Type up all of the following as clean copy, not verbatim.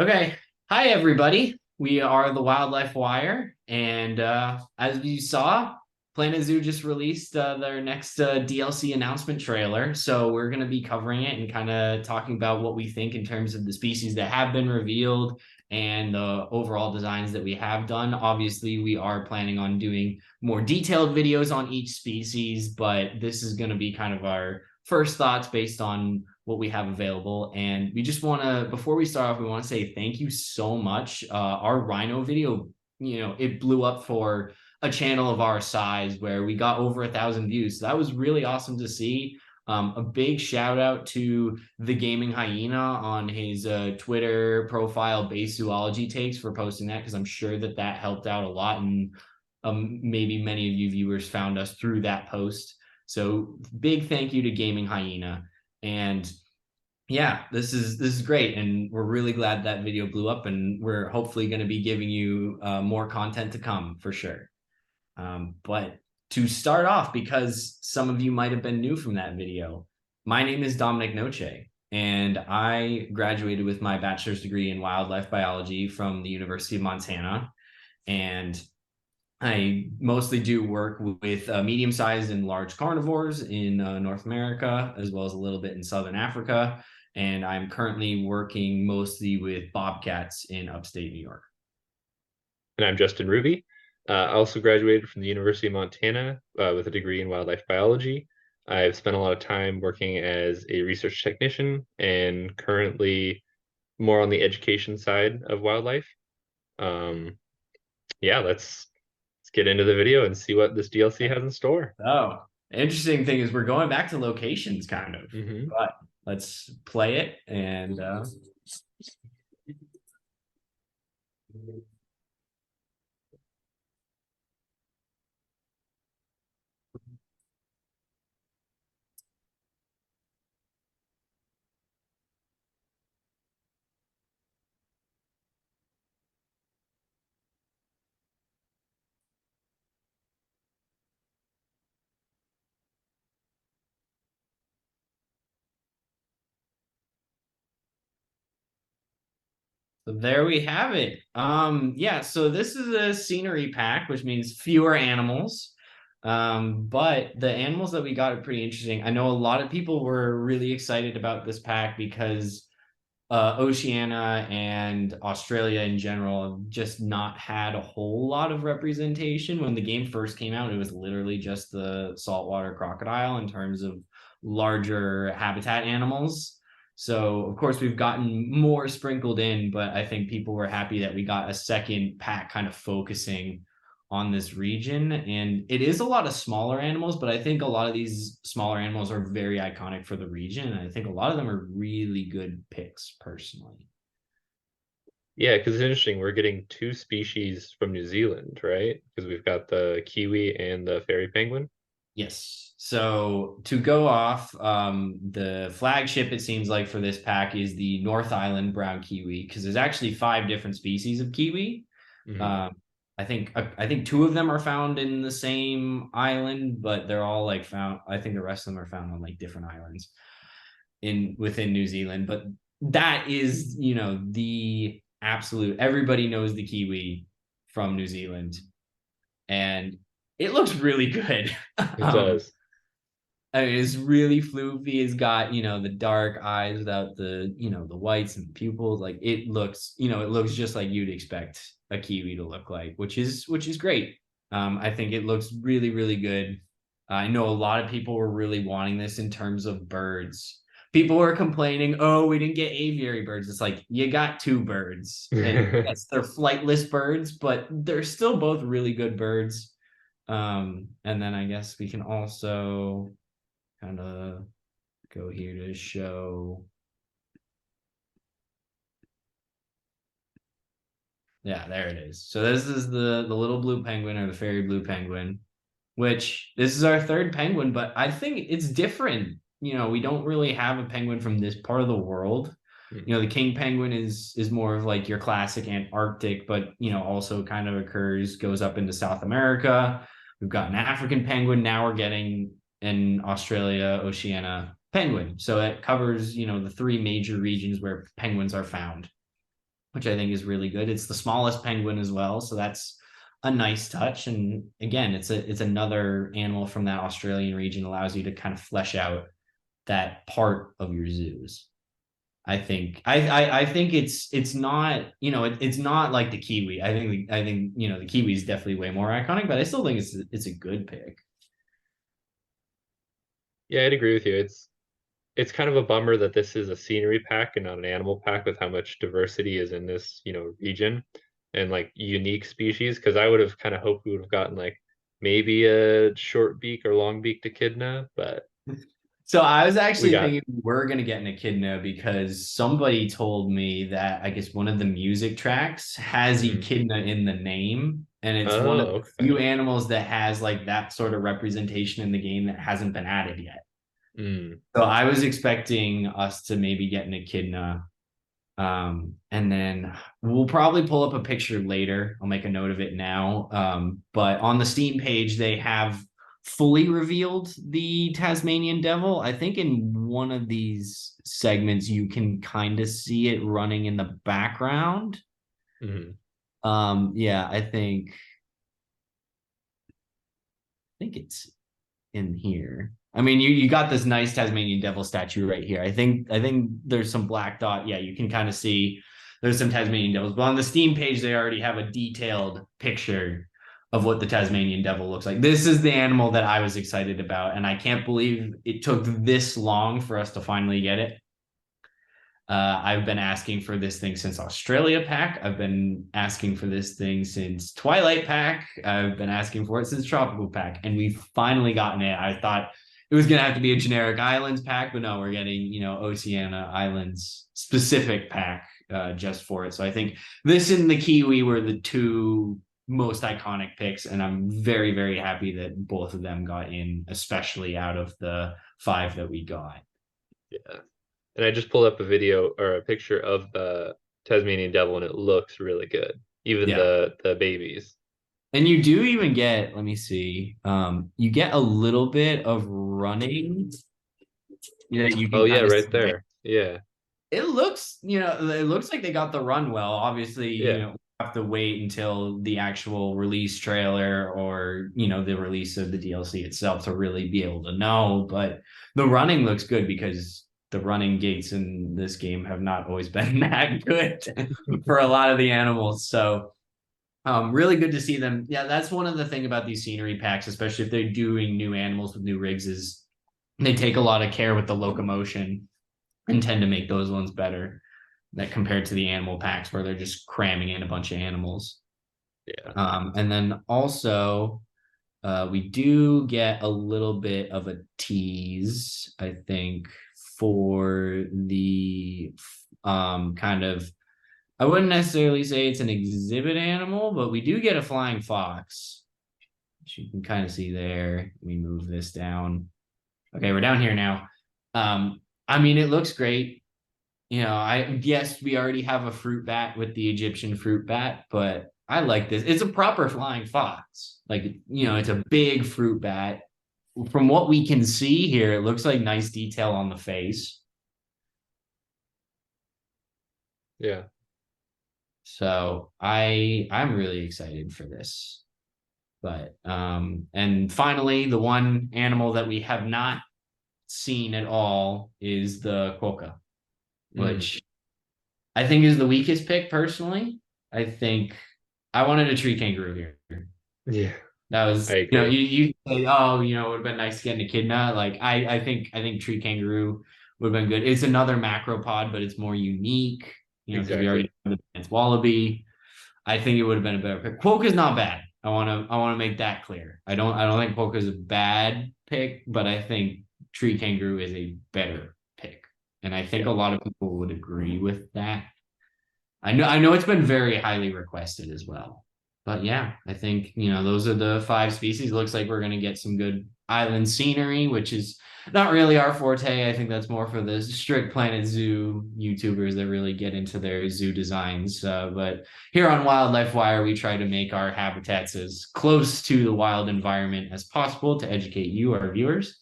Okay. Hi, everybody. We are the Wildlife Wire. And as you saw, Planet Zoo just released their next DLC announcement trailer. So we're going to be covering it and kind of talking about what we think in terms of the species that have been revealed and the overall designs that we have done. Obviously, we are planning on doing more detailed videos on each species, but this is going to be kind of our first thoughts based on what we have available. And we just want to, before we start off, we want to say thank you so much. Our rhino video, it blew up for a channel of our size where we got over 1,000 views. So that was really awesome to see. A big shout out to the gaming hyena on his Twitter profile, Base Zoology Takes, for posting that, because I'm sure that helped out a lot. And maybe many of you viewers found us through that post. So big thank you to Gaming Hyena. And yeah, this is great, and we're really glad that video blew up, and we're hopefully going to be giving you more content to come for sure. But to start off, because some of you might have been new from that video, my name is Dominic Noche, and I graduated with my bachelor's degree in wildlife biology from the University of Montana, and I mostly do work with medium-sized and large carnivores in North America, as well as a little bit in Southern Africa. And I'm currently working mostly with bobcats in upstate New York. And I'm Justin Ruby. I also graduated from the University of Montana with a degree in wildlife biology. I've spent a lot of time working as a research technician and currently more on the education side of wildlife. Um, yeah, let's get into the video and see what this DLC has in store. Oh, interesting thing is we're going back to locations kind of, Hmm. but let's play it and so there we have it. Yeah, so this is a scenery pack, which means fewer animals. But the animals that we got are pretty interesting. I know a lot of people were really excited about this pack because Oceania and Australia in general have just not had a whole lot of representation. When the game first came out, it was literally just the saltwater crocodile in terms of larger habitat animals. So, of course, we've gotten more sprinkled in, but I think people were happy that we got a second pack kind of focusing on this region. And it is a lot of smaller animals, but I think a lot of these smaller animals are very iconic for the region. And I think a lot of them are really good picks, personally. Yeah, because it's interesting. We're getting two species from New Zealand, right? Because we've got the kiwi and the fairy penguin. Yes. So to go off, the flagship, it seems like, for this pack is the North Island brown kiwi, because there's actually 5 different species of kiwi. Hmm. Um, I think 2 of them are found in the same island, but they're all like found. I think the rest of them are found on like different islands in within New Zealand. But that is, the absolute. Everybody knows the kiwi from New Zealand, and it looks really good. It um, does. I mean, it's really floofy. It's got, the dark eyes without the whites and the pupils. Like it looks just like you'd expect a kiwi to look like, which is great. I think it looks really, really good. I know a lot of people were really wanting this in terms of birds. People were complaining, oh, we didn't get aviary birds. It's like you got 2 birds, and yes, they're flightless birds, but they're still both really good birds. And then I guess we can also kind of go here to show. Yeah, there it is. So this is the little blue penguin, or the fairy blue penguin, which this is our third penguin, but I think it's different. We don't really have a penguin from this part of the world. The king penguin is more of like your classic Antarctic, but also kind of goes up into South America. We've got an African penguin. Now we're getting an Australia, Oceania penguin. So it covers, the 3 major regions where penguins are found. which I think is really good. It's the smallest penguin as well, so that's a nice touch. And again, it's another animal from that Australian region, allows you to kind of flesh out that part of your zoos. I think it's not, it's not like the kiwi. I think the kiwi is definitely way more iconic, but I still think it's a good pick. Yeah, I'd agree with you. It's kind of a bummer that this is a scenery pack and not an animal pack with how much diversity is in this, region and like unique species. Because I would have kind of hoped we would have gotten like maybe a short beak or long beaked echidna, but So I was we actually got thinking we're gonna get an echidna because somebody told me that I guess one of the music tracks has mm. echidna in the name, and it's one of Oh, the okay. few animals that has like that sort of representation in the game that hasn't been added yet. Mm. So I was expecting us to maybe get an echidna. And then we'll probably pull up a picture later. I'll make a note of it now. But on the Steam page, they have fully revealed the Tasmanian devil. I think in one of these segments, you can kind of see it running in the background. Mm. Yeah, I think it's in here. I mean, you got this nice Tasmanian devil statue right here. I think there's some black dot. Yeah, you can kind of see there's some Tasmanian devils. But on the Steam page, they already have a detailed picture of what the Tasmanian devil looks like. This is the animal that I was excited about, and I can't believe it took this long for us to finally get it. I've been asking for this thing since Australia Pack. I've been asking for this thing since Twilight Pack. I've been asking for it since Tropical Pack, and we've finally gotten it. I thought it was gonna have to be a generic Islands pack, but no, we're getting Oceania Islands specific pack just for it. So I think this and the Kiwi were the two most iconic picks, and I'm very very happy that both of them got in, especially out of the five that we got. Yeah. And I just pulled up a video or a picture of the Tasmanian devil and it looks really good. Even Yeah. the babies. And you do even get, let me see, you get a little bit of running that you Oh can yeah, kind of right see. there. Yeah. It looks like they got the run well. Obviously, Yeah. we have to wait until the actual release trailer or, the release of the DLC itself to really be able to know. But the running looks good because the running gates in this game have not always been that good for a lot of the animals. So really good to see them. Yeah, that's one of the thing about these scenery packs, especially if they're doing new animals with new rigs, is they take a lot of care with the locomotion and tend to make those ones better that compared to the animal packs where they're just cramming in a bunch of animals. Yeah. And then also we do get a little bit of a tease, I think, for the kind of, I wouldn't necessarily say it's an exhibit animal, but we do get a flying fox, which you can kind of see there. Let me move this down. Okay, we're down here now. I mean, it looks great. I guess we already have a fruit bat with the Egyptian fruit bat, but I like this. It's a proper flying fox. Like, it's a big fruit bat. From what we can see here, it looks like nice detail on the face. Yeah. So I'm really excited for this. But and finally, the one animal that we have not seen at all is the quokka, Mm. which I think is the weakest pick personally. I think I wanted a tree kangaroo here. Yeah. That I was, agree. you say, oh, it would have been nice to get an echidna. Like I think tree kangaroo would have been good. It's another macropod, but it's more unique, because we already Exactly. have the dance wallaby. I think it would have been a better pick. Quokka is not bad. I want to make that clear. I don't think Quokka is a bad pick, but I think tree kangaroo is a better pick, and I think Yeah. a lot of people would agree with that. I know it's been very highly requested as well. But yeah, I think, those are the five species. Looks like we're going to get some good island scenery, which is not really our forte. I think that's more for the strict Planet Zoo YouTubers that really get into their zoo designs. But here on Wildlife Wire, we try to make our habitats as close to the wild environment as possible to educate you, our viewers.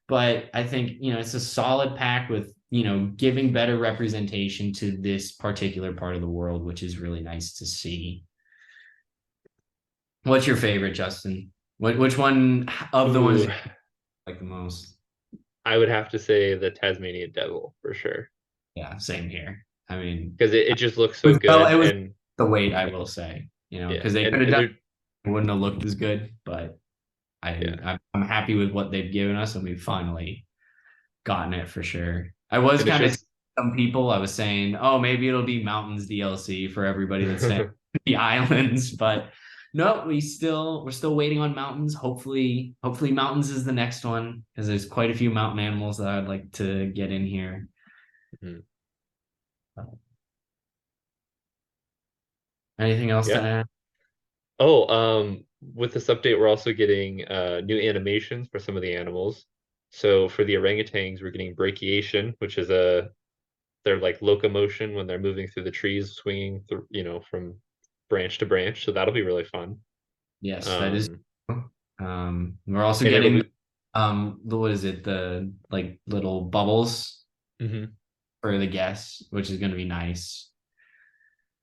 But I think, it's a solid pack with, giving better representation to this particular part of the world, which is really nice to see. What's your favorite, Justin? Which one of the ones Ooh, you like the most? I would have to say the Tasmanian devil for sure. Yeah, same here. I mean, Because it just looks it so was, well, good. it was And the weight, I will say, yeah, because they could have and done they're it, wouldn't have looked as good, but yeah. I'm happy with what they've given us, and we've finally gotten it for sure. I was And it's kind of just some people. I was saying, oh, maybe it'll be Mountains DLC for everybody that's saying the islands, but no, we're still waiting on Mountains. Hopefully Mountains is the next one because there's quite a few mountain animals that I'd like to get in here. Mhm. Anything else to Yeah. add? Oh, with this update, we're also getting new animations for some of the animals. So for the orangutans, we're getting brachiation, which is a their like locomotion when they're moving through the trees, swinging through, from branch to branch. So that'll be really fun. Yes, that is. Um, We're also and it'll getting be the what is it? The like little bubbles mhm. for the guests, which is going to be nice.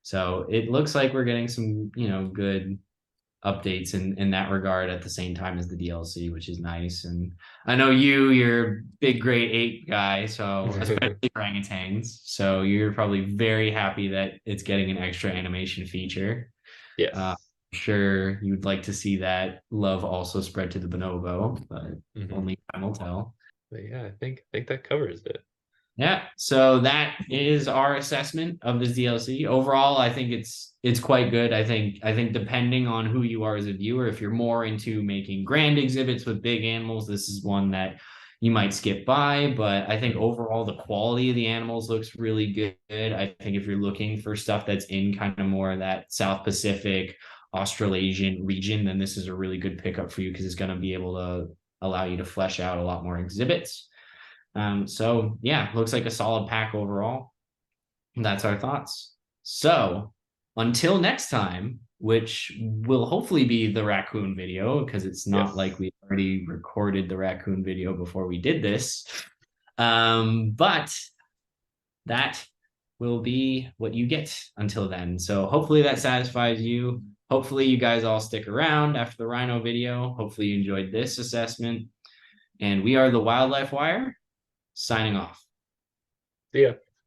So it looks like we're getting some, good updates in that regard at the same time as the DLC, which is nice. And I know you're a big grade eight guy, so especially orangutans. So you're probably very happy that it's getting an extra animation feature. Uh, Yes. sure you'd like to see that love also spread to the bonobo, but Hmm. only time will tell. But yeah, I think that covers it. Yeah, so that is our assessment of this DLC. Overall, I think it's quite good. I think depending on who you are as a viewer, if you're more into making grand exhibits with big animals, this is one that you might skip by. But I think Mhm. overall the quality of the animals looks really good. I think if you're looking for stuff that's in kind of more of that South Pacific, Australasian region, then this is a really good pickup for you because it's going to be able to allow you to flesh out a lot more exhibits. So yeah, looks like a solid pack overall. That's our thoughts. So until next time, which will hopefully be the raccoon video, because it's not like Yes. we already recorded the raccoon video before we did this. But that will be what you get until then. So hopefully that satisfies you. Hopefully you guys all stick around after the rhino video. Hopefully you enjoyed this assessment. And we are the Wildlife Wire signing off. See ya.